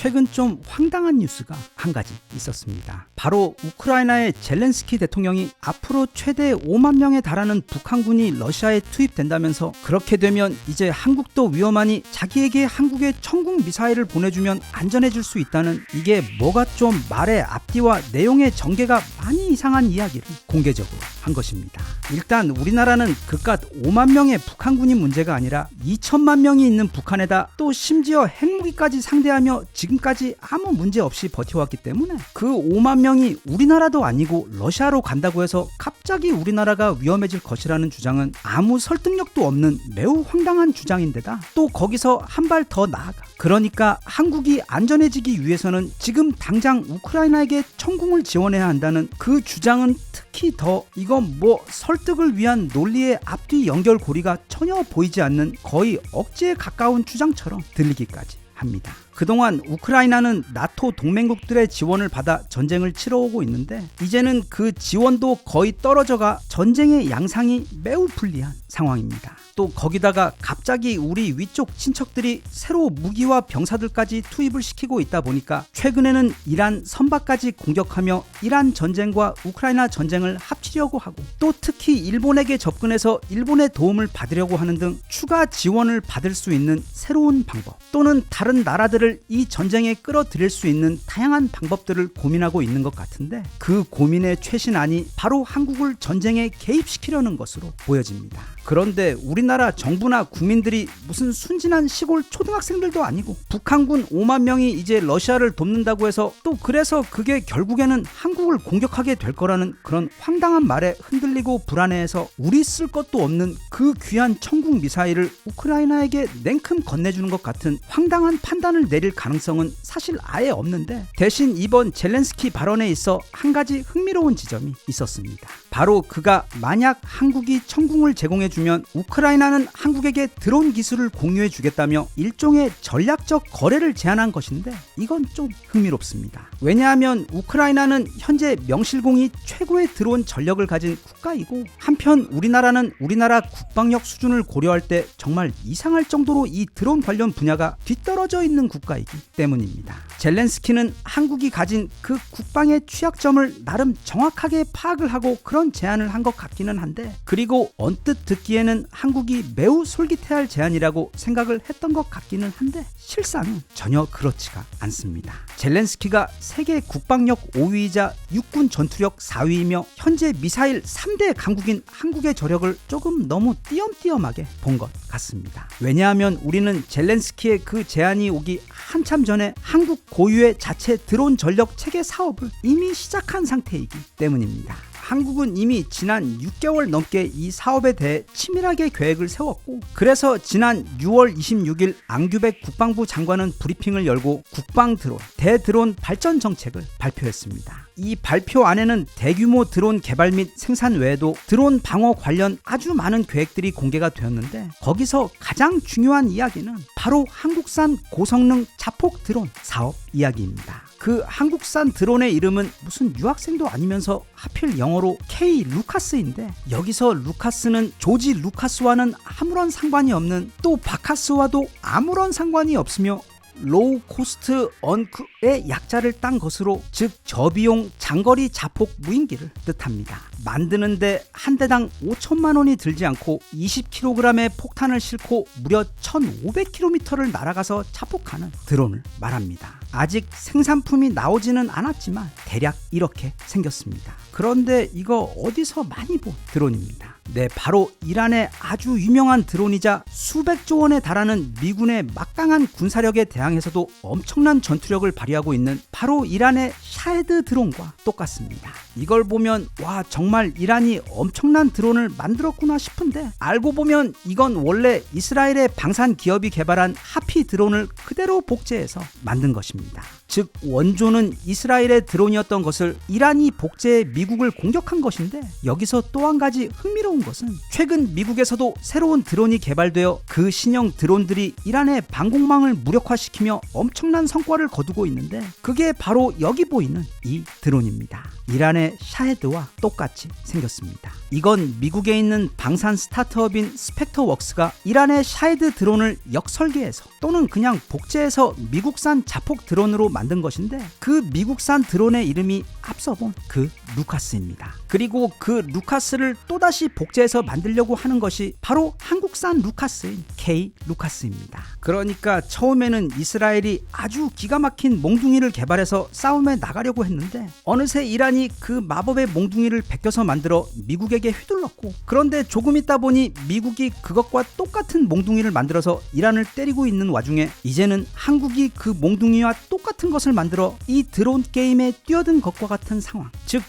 최근 좀 황당한 뉴스가 한 가지 있었습니다. 바로 우크라이나의 젤렌스키 대통령이 앞으로 최대 5만 명에 달하는 북한군이 러시아에 투입된다면서 그렇게 되면 이제 한국도 위험하니 자기에게 한국에 천국 미사일을 보내주면 안전해질 수 있다는, 이게 뭐가 좀 말의 앞뒤와 내용의 전개가 많이 이상한 이야기를 공개적으로 한 것입니다. 일단 우리나라는 그깟 5만 명의 북한군이 문제가 아니라 2천만 명이 있는 북한에다 또 심지어 핵무기까지 상대하며 지금까지 아무 문제 없이 버텨왔기 때문에 그 5만 명이 우리나라도 아니고 러시아로 간다고 해서 갑자기 우리나라가 위험해질 것이라는 주장은 아무 설득력도 없는 매우 황당한 주장인데다, 또 거기서 한 발 더 나아가, 그러니까 한국이 안전해지기 위해서는 지금 당장 우크라이나에게 천궁을 지원해야 한다는 그 주장은 특히 더, 이건 뭐 설득을 위한 논리의 앞뒤 연결고리가 전혀 보이지 않는 거의 억지에 가까운 주장처럼 들리기까지 합니다. 그동안 우크라이나는 나토 동맹국들의 지원을 받아 전쟁을 치러오고 있는데 이제는 그 지원도 거의 떨어져가 전쟁의 양상이 매우 불리한 상황입니다. 또 거기다가 갑자기 우리 위쪽 친척들이 새로 무기와 병사들까지 투입을 시키고 있다 보니까 최근에는 이란 선박까지 공격하며 이란 전쟁과 우크라이나 전쟁을 합치려고 하고, 또 특히 일본에게 접근해서 일본의 도움을 받으려고 하는 등 추가 지원을 받을 수 있는 새로운 방법, 또는 다른 나라들을 이 전쟁에 끌어들일 수 있는 다양한 방법들을 고민하고 있는 것 같은데, 그 고민의 최신안이 바로 한국을 전쟁에 개입시키려는 것으로 보여집니다. 그런데 우리나라 정부나 국민들이 무슨 순진한 시골 초등학생들도 아니고 북한군 5만 명이 이제 러시아를 돕는다고 해서 또 그래서 그게 결국에는 한국을 공격하게 될 거라는 그런 황당한 말에 흔들리고 불안해해서 우리 쓸 것도 없는 그 귀한 천국 미사일을 우크라이나에게 냉큼 건네주는 것 같은 황당한 판단을 내릴 가능성은 사실 아예 없는데, 대신 이번 젤렌스키 발언에 있어 한 가지 흥미로운 지점이 있었습니다. 바로 그가 만약 한국이 천궁을 제공해주면 우크라이나는 한국에게 드론 기술을 공유해주겠다며 일종의 전략적 거래를 제안한 것인데, 이건 좀 흥미롭습니다. 왜냐하면 우크라이나는 현재 명실공히 최고의 드론 전력을 가진 국가이고, 한편 우리나라는 우리나라 국방력 수준을 고려할 때 정말 이상할 정도로 이 드론 관련 분야가 뒤떨어져 있는 국가이기 때문입니다. 젤렌스키는 한국이 가진 그 국방의 취약점을 나름 정확하게 파악을 하고 그런 제안을 한 것 같기는 한데, 그리고 언뜻 듣기에는 한국이 매우 솔깃해할 제안이라고 생각을 했던 것 같기는 한데 실상은 전혀 그렇지가 않습니다. 젤렌스키가 세계 국방력 5위이자 육군 전투력 4위이며 현재 미사일 3대 강국인 한국의 저력을 조금 너무 띄엄띄엄하게 본 것 같습니다. 왜냐하면 우리는 젤렌스키의 그 제안이 오기 한참 전에 한국 고유의 자체 드론 전력 체계 사업을 이미 시작한 상태이기 때문입니다. 한국은 이미 지난 6개월 넘게 이 사업에 대해 치밀하게 계획을 세웠고, 그래서 지난 6월 26일 앙규백 국방부 장관은 브리핑을 열고 국방 드론, 대드론 발전 정책을 발표했습니다. 이 발표 안에는 대규모 드론 개발 및 생산 외에도 드론 방어 관련 아주 많은 계획들이 공개가 되었는데, 거기서 가장 중요한 이야기는 바로 한국산 고성능 자폭 드론 사업 이야기입니다. 그 한국산 드론의 이름은 무슨 유학생도 아니면서 하필 영어로 K 루카스인데, 여기서 루카스는 조지 루카스와는 아무런 상관이 없는, 또 바카스와도 아무런 상관이 없으며 로우 코스트 언크의 약자를 딴 것으로, 즉 저비용 장거리 자폭 무인기를 뜻합니다. 만드는데 한 대당 5천만 원이 들지 않고 20kg의 폭탄을 싣고 무려 1500km를 날아가서 자폭하는 드론을 말합니다. 아직 생산품이 나오지는 않았지만 대략 이렇게 생겼습니다. 그런데 이거 어디서 많이 본 드론입니다. 네, 바로 이란의 아주 유명한 드론이자 수백조 원에 달하는 미군의 막강한 군사력에 대항해서도 엄청난 전투력을 발휘하고 있는 바로 이란의 샤헤드 드론과 똑같습니다. 이걸 보면 와, 정말 이란이 엄청난 드론을 만들었구나 싶은데, 알고 보면 이건 원래 이스라엘의 방산 기업이 개발한 하피 드론을 그대로 복제해서 만든 것입니다. 즉 원조는 이스라엘의 드론이었던 것을 이란이 복제해 미국을 공격한 것인데, 여기서 또 한 가지 흥미로운 것은 최근 미국에서도 새로운 드론이 개발되어 그 신형 드론들이 이란의 방공망을 무력화시키며 엄청난 성과를 거두고 있는데, 그게 바로 여기 보이는 이 드론입니다. 이란의 샤헤드와 똑같이 생겼습니다. 이건 미국에 있는 방산 스타트업인 스펙터웍스가 이란의 샤헤드 드론을 역설계해서 또는 그냥 복제해서 미국산 자폭 드론 드론으로 만든 것인데 그 미국산 드론의 이름이 앞서 본 그 루카스입니다. 그리고 그 루카스를 또다시 복제해서 만들려고 하는 것이 바로 한국산 루카스인 K 루카스입니다. 그러니까 처음에는 이스라엘이 아주 기가 막힌 몽둥이를 개발해서 싸움에 나가려고 했는데 어느새 이란이 그 마법의 몽둥이를 베껴서 만들어 미국에게 휘둘렀고, 그런데 조금 있다 보니 미국이 그것과 똑같은 몽둥이를 만들어서 이란을 때리고 있는 와중에 이제는 한국이 그 몽둥이와 똑같은 것을 만들어 이 드론 게임에 뛰어든 것과 같은 상황, 즉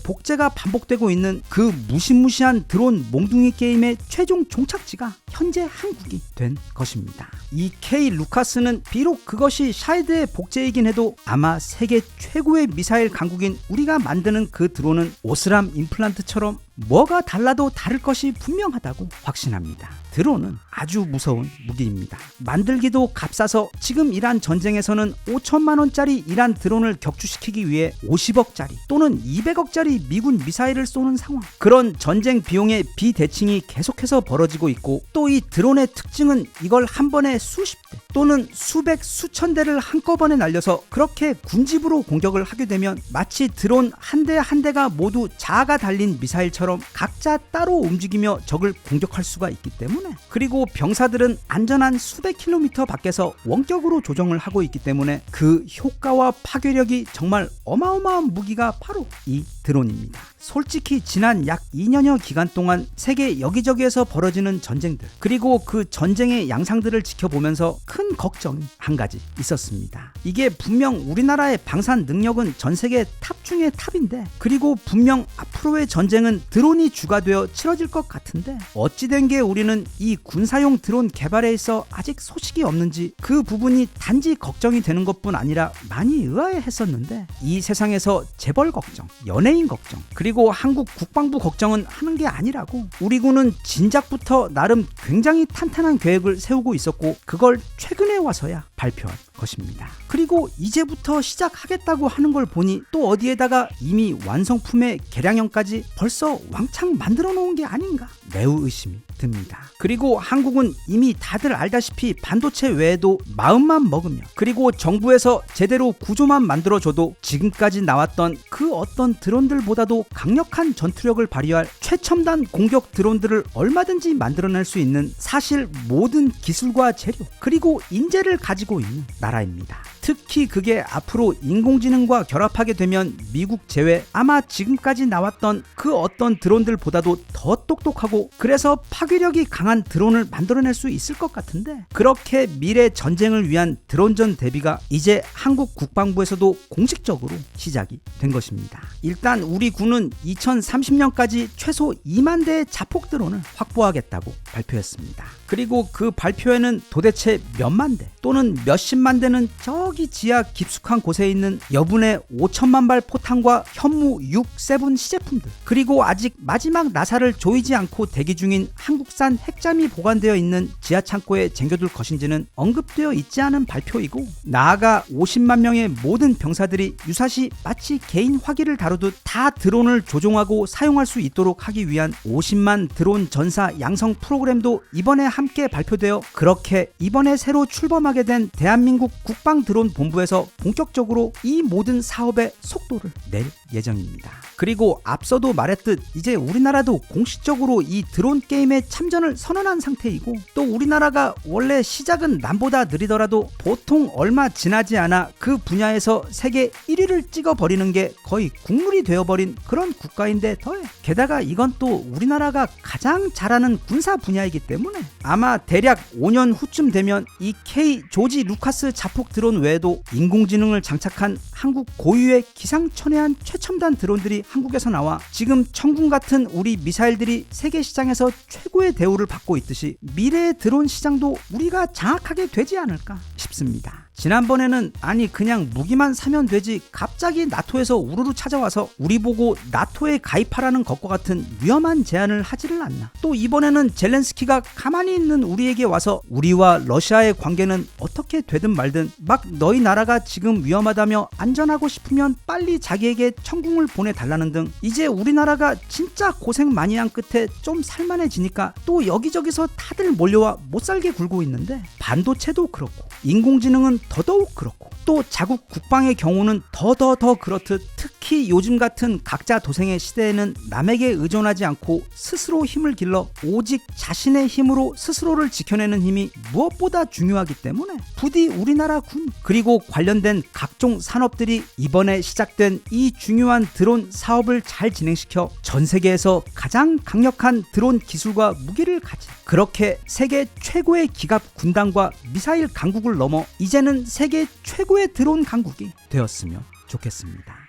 복제가 반복되고 있는 그 무시무시한 드론 몽둥이 게임의 최종 종착지가 현재 한국이 된 것입니다. 이 K 루카스는 비록 그것이 샤헤드의 복제이긴 해도 아마 세계 최고의 미사일 강국인 우리가 만드는 그 드론은 오스람 임플란트처럼 뭐가 달라도 다를 것이 분명하다고 확신합니다. 드론은 아주 무서운 무기입니다. 만들기도 값싸서 지금 이란 전쟁에서는 5천만 원짜리 이란 드론을 격추시키기 위해 50억짜리 또는 200억짜리 미군 미사일을 쏘는 상황, 그런 전쟁 비용의 비대칭이 계속해서 벌어지고 있고, 또 이 드론의 특징은 이걸 한 번에 수십 대 또는 수백 수천 대를 한꺼번에 날려서 그렇게 군집으로 공격을 하게 되면 마치 드론 한 대 한 대가 모두 자아가 달린 미사일처럼 각자 따로 움직이며 적을 공격할 수가 있기 때문에, 그리고 병사들은 안전한 수백 킬로미터 밖에서 원격으로 조정을 하고 있기 때문에 그 효과와 파괴력이 정말 어마어마한 무기가 바로 이 드론입니다. 솔직히 지난 약 2년여 기간 동안 세계 여기저기에서 벌어지는 전쟁들, 그리고 그 전쟁의 양상들을 지켜보면서 큰 걱정이 한 가지 있었습니다. 이게 분명 우리나라의 방산 능력은 전 세계 탑 중에 탑인데, 그리고 분명 앞으로의 전쟁은 드론이 주가 되어 치러질 것 같은데 어찌된 게 우리는 이 군사용 드론 개발에 있어 아직 소식이 없는지 그 부분이 단지 걱정이 되는 것뿐 아니라 많이 의아해했었는데, 이 세상에서 재벌 걱정, 연예인 걱정, 그리고 한국 국방부 걱정은 하는 게 아니라고 우리 군은 진작부터 나름 굉장히 탄탄한 계획을 세우고 있었고, 그걸 최근에 와서야 발표한 것입니다. 그리고 이제부터 시작하겠다고 하는 걸 보니 또 어디에다가 이미 완성품의 개량형까지 벌써 왕창 만들어 놓은 게 아닌가 매우 의심이 듭니다. 그리고 한국은 이미 다들 알다시피 반도체 외에도 마음만 먹으면, 그리고 정부에서 제대로 구조만 만들어줘도 지금까지 나왔던 그 어떤 드론들보다도 강력한 전투력을 발휘할 최첨단 공격 드론들을 얼마든지 만들어낼 수 있는 사실 모든 기술과 재료 그리고 인재를 가지고 있는 나라입니다. 특히 그게 앞으로 인공지능과 결합하게 되면 미국 제외 아마 지금까지 나왔던 그 어떤 드론들보다도 더 똑똑하고 그래서 파괴력이 강한 드론을 만들어낼 수 있을 것 같은데, 그렇게 미래 전쟁을 위한 드론전 대비가 이제 한국 국방부에서도 공식적으로 시작이 된 것입니다. 일단 우리 군은 2030년까지 최소 2만 대의 자폭 드론을 확보하겠다고 발표했습니다. 그리고 그 발표에는 도대체 몇만 대 또는 몇십만 대는 저기 지하 깊숙한 곳에 있는 여분의 5천만 발 포탄과 현무 6, 7 시제품들, 그리고 아직 마지막 나사를 조이지 않고 대기 중인 한국산 핵잠이 보관되어 있는 지하 창고에 쟁겨둘 것인지는 언급되어 있지 않은 발표이고, 나아가 50만 명의 모든 병사들이 유사시 마치 개인 화기를 다루듯 다 드론을 조종하고 사용할 수 있도록 하기 위한 50만 드론 전사 양성 프로그램도 이번에 함께 발표되어, 그렇게 이번에 새로 출범하게 된 대한민국 국방 드론 본부에서 본격적으로 이 모든 사업의 속도를 낼 예정입니다. 그리고 앞서도 말했듯 이제 우리나라도 공식적으로 이 드론 게임에 참전을 선언한 상태이고, 또 우리나라가 원래 시작은 남보다 느리더라도 보통 얼마 지나지 않아 그 분야에서 세계 1위를 찍어버리는 게 거의 국룰이 되어버린 그런 국가인데 더해 게다가 이건 또 우리나라가 가장 잘하는 군사 분야이기 때문에 아마 대략 5년 후쯤 되면 이 K 조지 루카스 자폭 드론 외에도 인공지능을 장착한 한국 고유의 기상천외한 최첨단 드론들이 한국에서 나와 지금 청군 같은 우리 미사일들이 세계 시장에서 최고의 대우를 받고 있듯이 미래의 드론 시장도 우리가 장악하게 되지 않을까 싶습니다. 지난번에는 아니 그냥 무기만 사면 되지 갑자기 나토에서 우르르 찾아와서 우리 보고 나토에 가입하라는 것과 같은 위험한 제안을 하지를 않나. 또 이번에는 젤렌스키가 가만히 있는 우리에게 와서 우리와 러시아의 관계는 어떻게 되든 말든 막 너희 나라가 지금 위험하다며 안전하고 싶으면 빨리 자기에게 천궁을 보내달라는 등 이제 우리나라가 진짜 고생 많이 한 끝에 좀 살만해지니까 또 여기저기서 다들 몰려와 못살게 굴고 있는데, 반도체도 그렇고 인공지능은 더더욱 그렇고 또 자국 국방의 경우는 더 그렇듯, 특히 요즘 같은 각자 도생의 시대에는 남에게 의존하지 않고 스스로 힘을 길러 오직 자신의 힘으로 스스로를 지켜내는 힘이 무엇보다 중요하기 때문에 부디 우리나라 군 그리고 관련된 각종 산업들이 이번에 시작된 이 중요한 드론 사업을 잘 진행시켜 전 세계에서 가장 강력한 드론 기술과 무기를 가진, 그렇게 세계 최고의 기갑 군단과 미사일 강국을 넘어 이제는 세계 최고의 드론 강국이 되었으면 좋겠습니다.